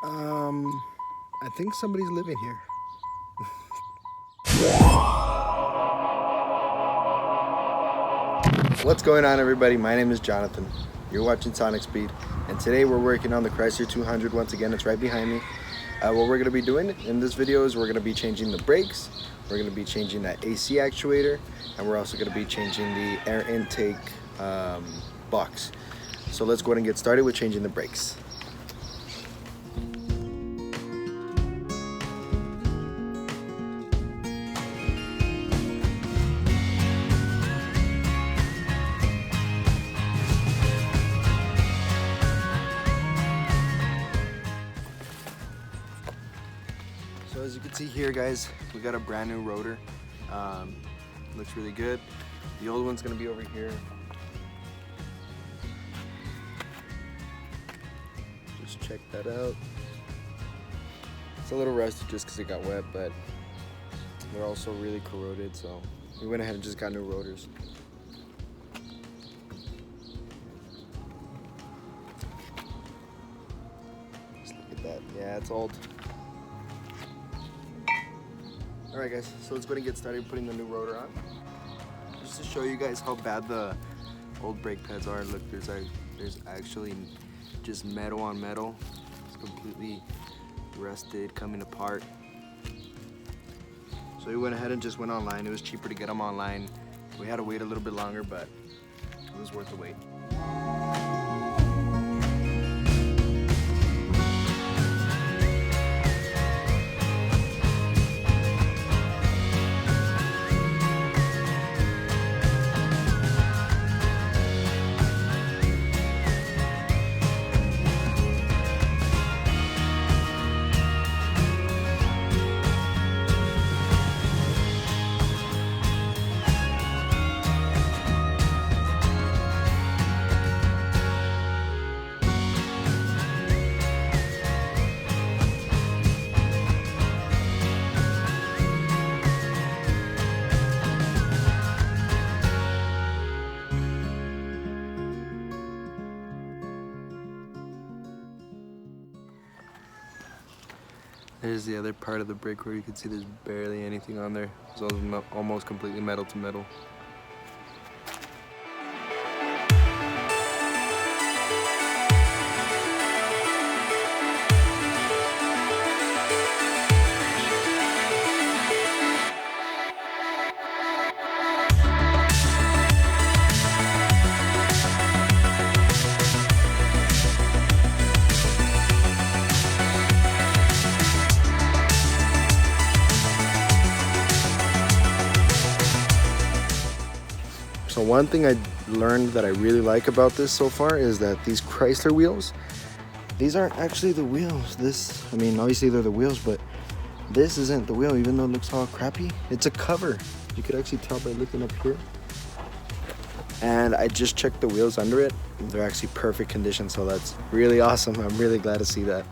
I think somebody's living here. What's going on, everybody? My name is Jonathan. You're watching Sonic Speed, and today we're working on the Chrysler 200 once again. It's right behind me. What we're going to be doing in this video is we're going to be changing the brakes, we're going to be changing that AC actuator, and we're also going to be changing the air intake box. So let's go ahead and get started with changing the brakes. So as you can see here, guys, we got a brand new rotor. Looks really good. The old one's gonna be over here. Just check that out. It's a little rusty just because it got wet, but they're also really corroded, so we went ahead and just got new rotors. Just look at that. Yeah, it's old. Alright guys, so let's go ahead and get started putting the new rotor on. Just to show you guys how bad the old brake pads are. Look, there's actually just metal on metal. It's completely rusted, coming apart. So we went ahead and just went online. It was cheaper to get them online. We had to wait a little bit longer, but it was worth the wait. There's the other part of the brake where you can see there's barely anything on there. It's almost completely metal to metal. So one thing I learned that I really like about this so far is that these Chrysler wheels, these aren't actually the wheels. I mean, obviously they're the wheels, but this isn't the wheel, even though it looks all crappy. It's a cover. You could actually tell by looking up here. And I just checked the wheels under it. They're actually perfect condition, so that's really awesome. I'm really glad to see that.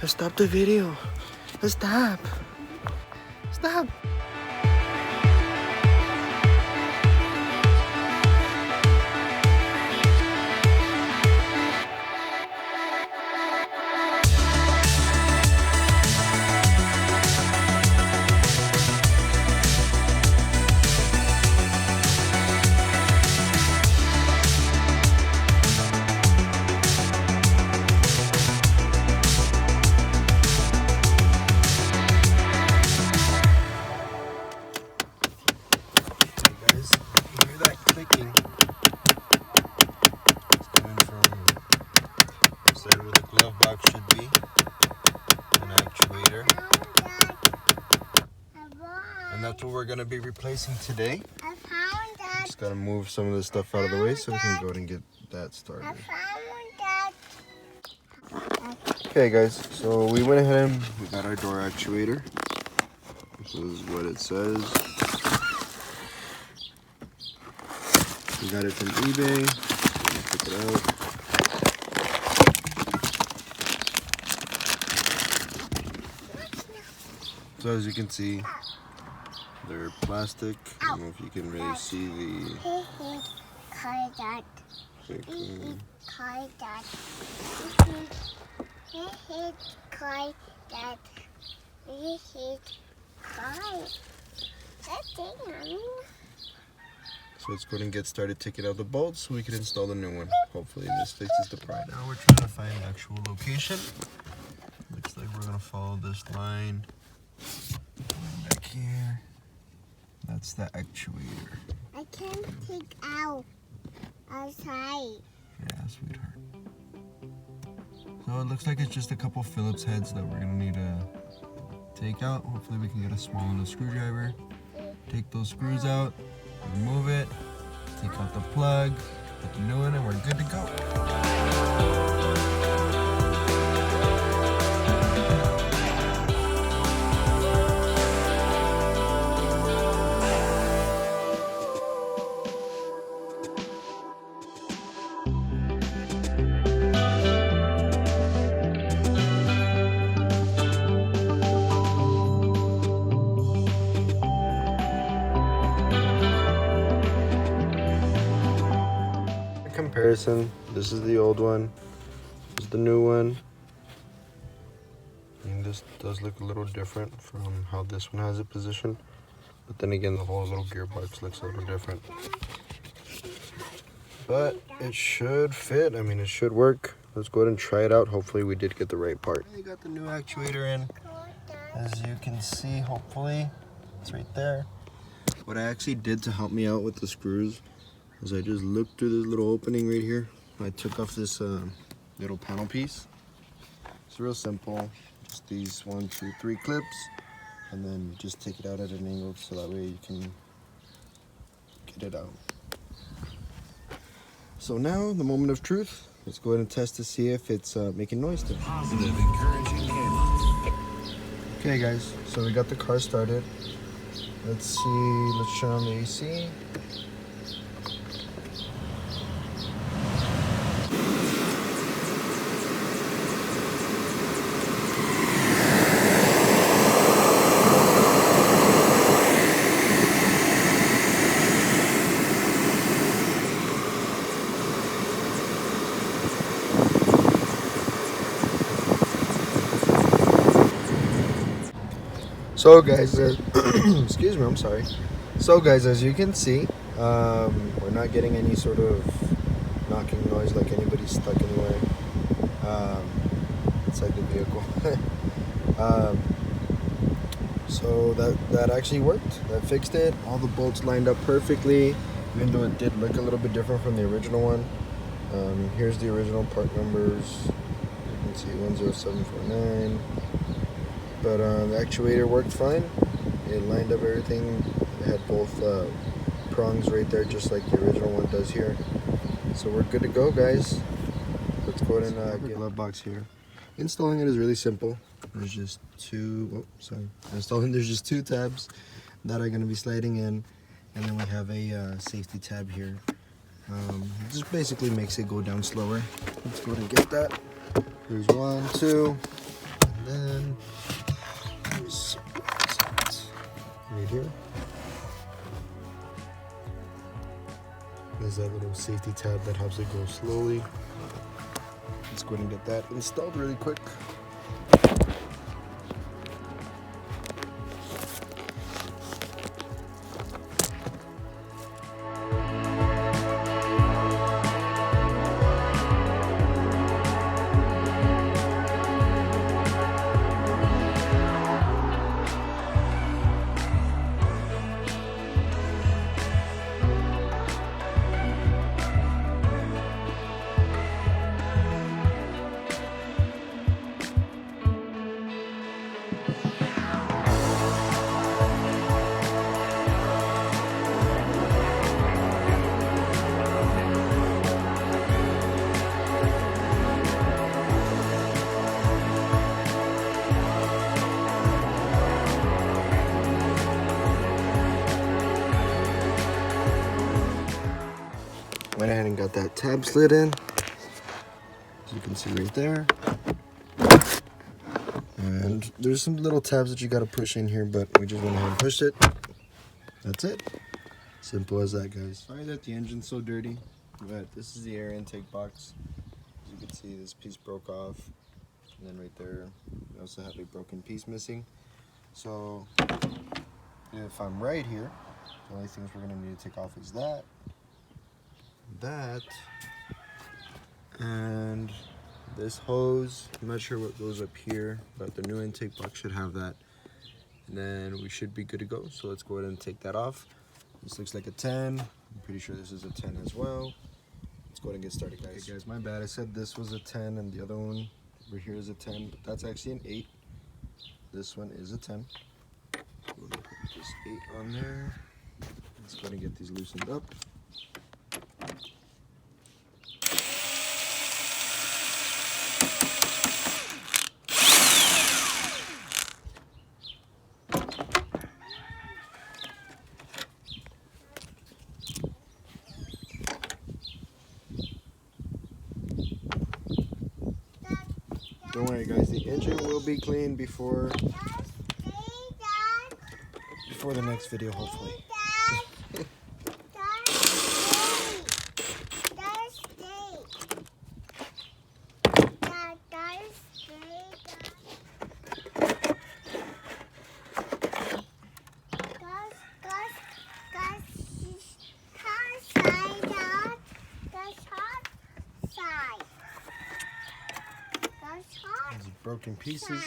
Stop the video. Stop. Stop. Where the glove box should be, an actuator, and that's what we're going to be replacing today. Just got to move some of this stuff out of the way so we can go ahead and get that started. Okay guys, so we went ahead and we got our door actuator. This is what it says. We got it from eBay. Pick it out. So as you can see, they're plastic. I don't know if you can really see the big. Car that. Hit car that. Hit car. That's it. So let's go ahead and get started, take it out of the bolts so we can install the new one. Hopefully this fixes the problem. Now we're trying to find the actual location. Looks like we're gonna follow this line back here. That's the actuator. I can't take out outside. Yeah, sweetheart. So it looks like it's just a couple Phillips heads that we're gonna need to take out. Hopefully we can get a small little screwdriver. Take those screws out, remove it, take out the plug, put the new one in, and we're good to go. Comparison, this is the old one, this is the new one. I mean, this does look a little different from how this one has it positioned, but then again the whole little gearbox looks a little different, but it should fit. I mean, it should work. Let's go ahead and try it out. Hopefully we did get the right part. I got the new actuator in, as you can see. Hopefully it's right there. What I actually did to help me out with the screws is I just looked through this little opening right here. I took off this little panel piece. It's real simple. Just these 1, 2, 3 clips, and then just take it out at an angle so that way you can get it out. So now, the moment of truth. Let's go ahead and test to see if it's making noise still. Positive, encouraging hit. Okay guys, so we got the car started. Let's see, let's turn on the AC. So guys, excuse me, I'm sorry. So guys, as you can see, we're not getting any sort of knocking noise like anybody's stuck anywhere inside the vehicle. So that actually worked. That fixed it. All the bolts lined up perfectly, even though it did look a little bit different from the original one. Here's the original part numbers. You can see 10749. But the actuator worked fine. It lined up everything. It had both prongs right there, just like the original one does here. So we're good to go, guys. Let's go ahead and get a glove box here. Installing it is really simple. There's just there's just 2 tabs that are going to be sliding in, and then we have a safety tab here. Just basically makes it go down slower. Let's go ahead and get that. There's 1, 2, and then right here. There's that little safety tab that helps it go slowly. Let's go ahead and get that installed really quick. Went ahead and got that tab slid in, as you can see right there. And there's some little tabs that you gotta push in here, but we just went ahead and pushed it. That's it. Simple as that, guys. Sorry that the engine's so dirty. But this is the air intake box. As you can see, this piece broke off, and then right there we also have a broken piece missing. So if I'm right here, the only things we're gonna need to take off is that, and this hose. I'm not sure what goes up here, but the new intake box should have that. And then we should be good to go. So let's go ahead and take that off. This looks like a 10. I'm pretty sure this is a 10 as well. Let's go ahead and get started, guys. Okay, guys, my bad. I said this was a 10 and the other one over here is a 10, but that's actually an 8. This one is a 10. We'll put this 8 on there. Let's go ahead and get these loosened up. Don't worry, guys, the engine will be clean before the next video, hopefully. These broken pieces.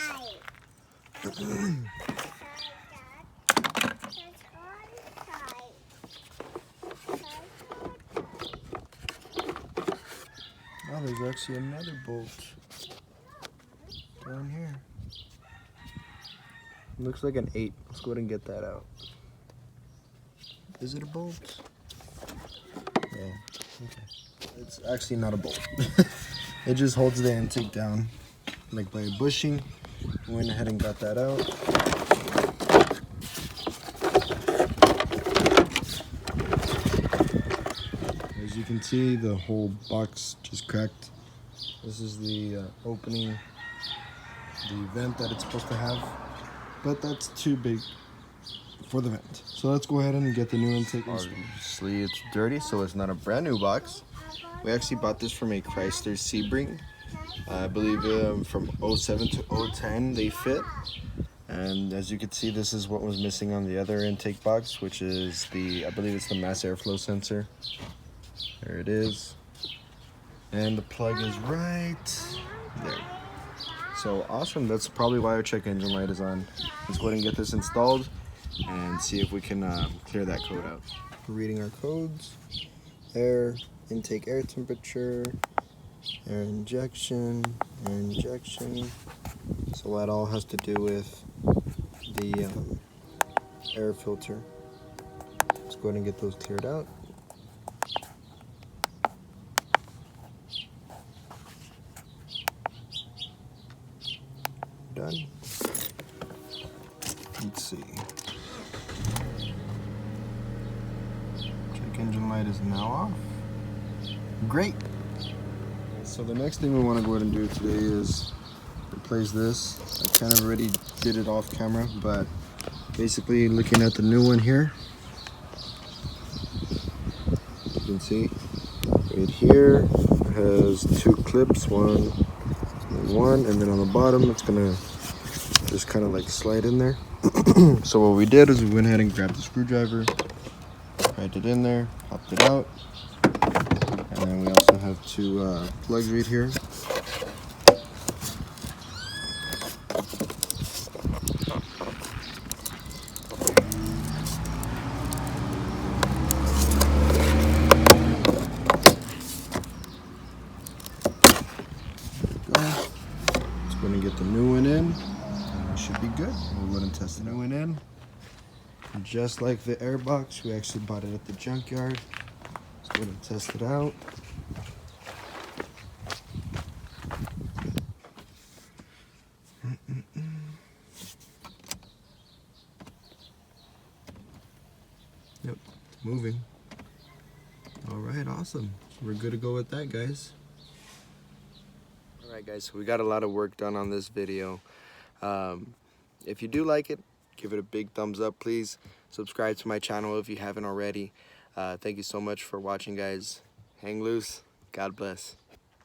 Oh, there's actually another bolt down here. Looks like an 8. Let's go ahead and get that out. Is it a bolt? Yeah, okay. It's actually not a bolt. It just holds the intake down like by a bushing. Went ahead and got that out. As you can see, the whole box just cracked. This is the opening, the vent that it's supposed to have, but that's too big for the vent. So let's go ahead and get the new intake. Obviously it's dirty, so it's not a brand new box. We actually bought this from a Chrysler Sebring. I believe from 07 to 010 they fit. And as you can see, this is what was missing on the other intake box, which is I believe it's the mass airflow sensor. There it is. And the plug is right there. So awesome, that's probably why our check engine light is on. Let's go ahead and get this installed and see if we can clear that code out. We're reading our codes. Air, intake air temperature, air injection, air injection. So that all has to do with the air filter. Let's go ahead and get those cleared out. Done. Let's see. Check engine light is now off. Great. So the next thing we want to go ahead and do today is replace this. I kind of already did it off camera, but basically looking at the new one here, you can see right here it has 2 clips, one, and then on the bottom it's gonna just kind of like slide in there. So what we did is we went ahead and grabbed the screwdriver, pried it in there, popped it out, and then we also have 2 plugs right here. Going to get the new one in. It should be good. We'll go ahead and test the new one in. And just like the air box, we actually bought it at the junkyard. Let's go ahead and test it out. Yep, it's moving. All right, awesome. So we're good to go with that, guys. Alright guys, so we got a lot of work done on this video. If you do like it, give it a big thumbs up, please. Subscribe to my channel if you haven't already. Thank you so much for watching, guys. hang loose. God bless.